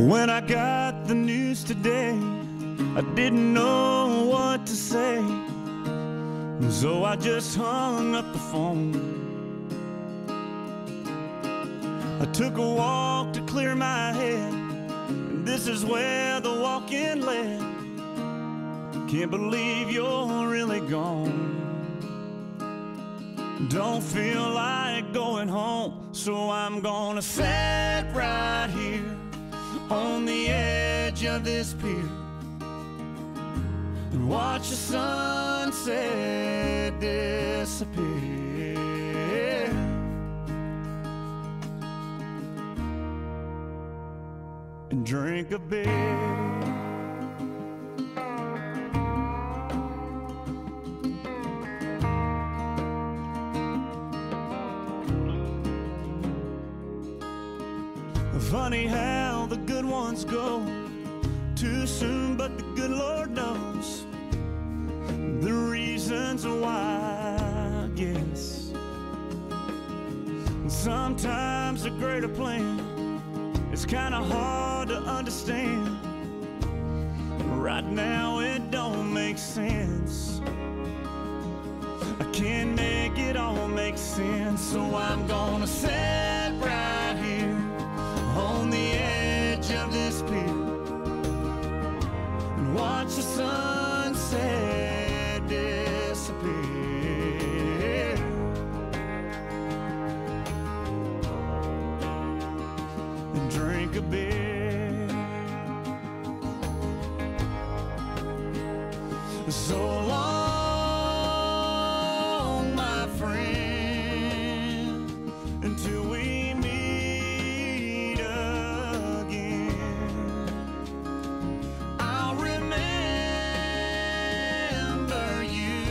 When I got the news today, I didn't know what to say, so I just hung up the phone. I took a walk to clear my head, and this is where the walk-in led. Can't believe you're really gone. Don't feel like going home, so I'm gonna sit right here on the edge of this pier and watch the sunset disappear, and drink a beer. Funny how the good ones go too soon, but the good Lord knows the reasons why, I guess. Sometimes a greater plan is kinda hard to understand. Right now it don't make sense. I can't make it all make sense, so I'm gonna sit right here on the edge of this pier and watch the sunset disappear, and drink a beer. So long, my friend, until we meet again. I'll remember you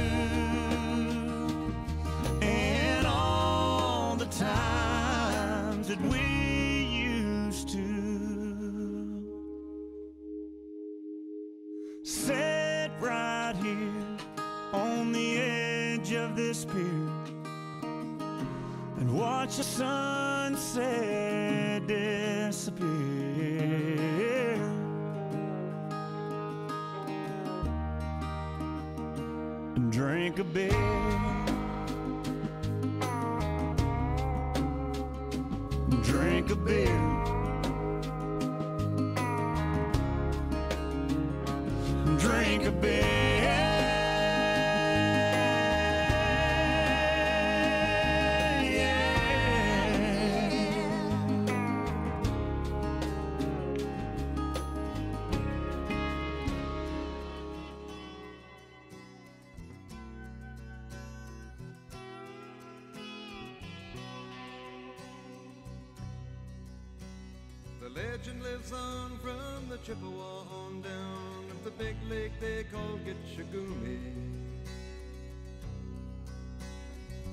and all the times that we used to sit right here on the edge of this pier and watch the sunset disappear, and drink a beer, drink a beer, drink a beer. The legend lives on from the Chippewa on down of the big lake they call Gitchagumi.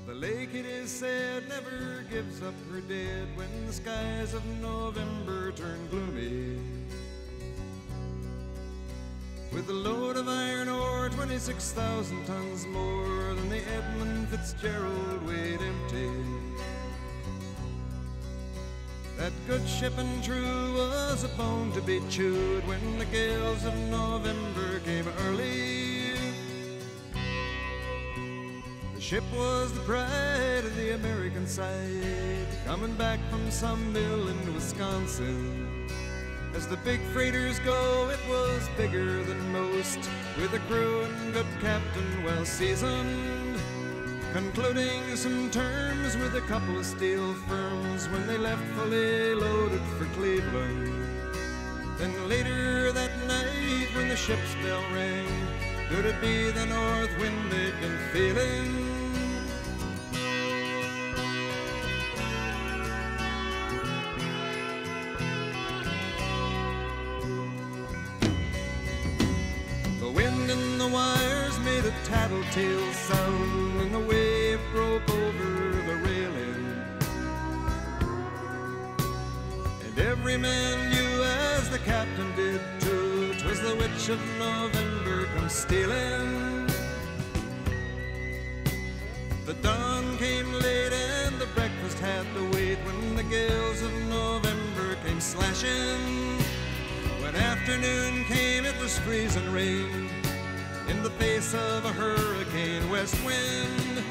The lake, it is said, never gives up her dead when the skies of November turn gloomy. With a load of iron ore, 26,000 tons more than the Edmund Fitzgerald weighed empty. That good ship and true was a bone to be chewed when the gales of November came early. The ship was the pride of the American side, coming back from some mill in Wisconsin. As the big freighters go, it was bigger than most, with a crew and good captain well seasoned, concluding some terms with a couple of steel firms when they left fully loaded for Cleveland. Then later that night when the ship's bell rang, could it be the north wind they'd been feeling? The wind in the wires made a tattletale sound, and the wave broke over the railing. And every man knew, as the captain did too, 'twas the witch of November come stealing. The dawn came late and the breakfast had to wait when the gales of November came slashing. When afternoon came, it was freezing rain in the face of a hurricane west wind.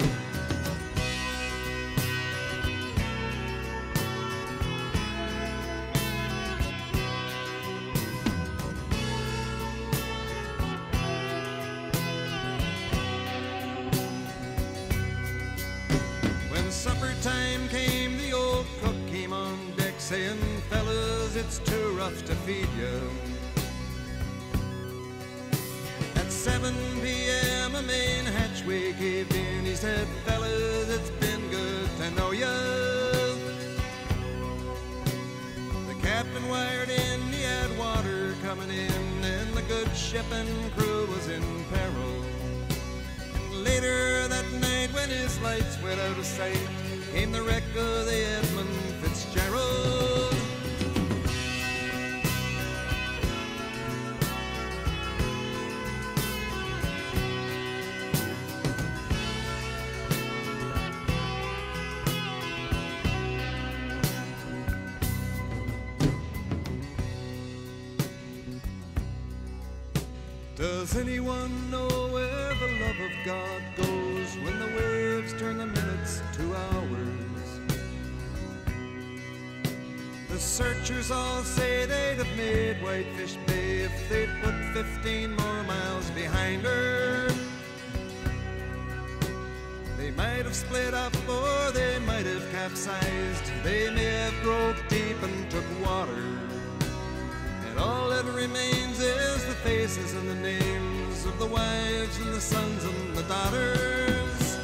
When supper time came, the old cook came on deck saying, "Fellas, it's too rough to feed you." At 7 p.m. a main hatchway caved in. He said, "Fellas, it's been good to know ya." The captain wired in, he had water coming in, and the good ship and crew was in peril. And later that night, when his lights went out of sight, came the wreck of the Edmund Fitzgerald. Does anyone know where the love of God goes when the waves turn the minutes to hours? The searchers all say they'd have made Whitefish Bay if they'd put 15 more miles behind her. They might have split up or they might have capsized. They may have broke deep and took water. And all that remains is the faces and the names of the wives and the sons and the daughters.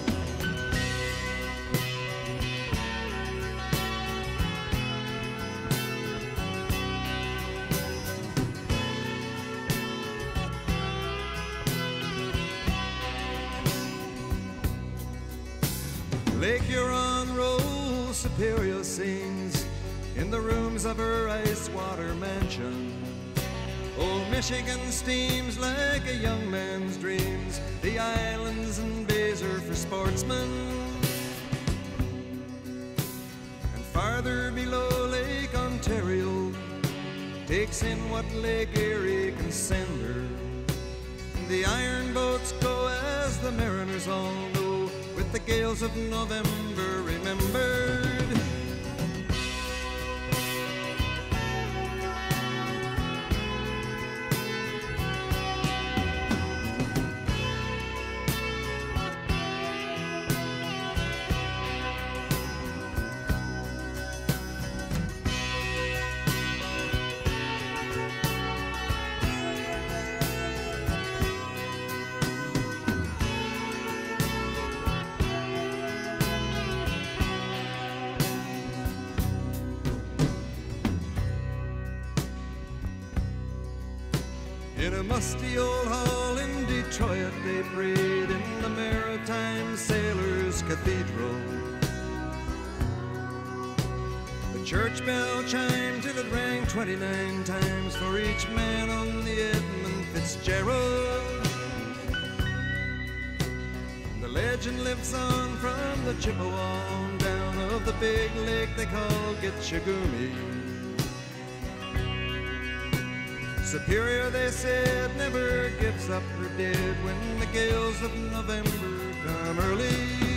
Lake Huron rolls Superior sings in the rooms of her ice water mansion. Old Michigan steams like a young man's dreams. The islands and bays are for sportsmen. And farther below, Lake Ontario takes in what Lake Erie can send her. And the iron boats go, as the mariners all know, with the gales of November remembered. In a musty old hall in Detroit, they prayed in the Maritime Sailors' Cathedral. The church bell chimed till it rang 29 times for each man on the Edmund Fitzgerald. And the legend lives on from the Chippewa on down of the big lake they call Gitchagumi. Superior, they said, never gives up her dead when the gales of November come early.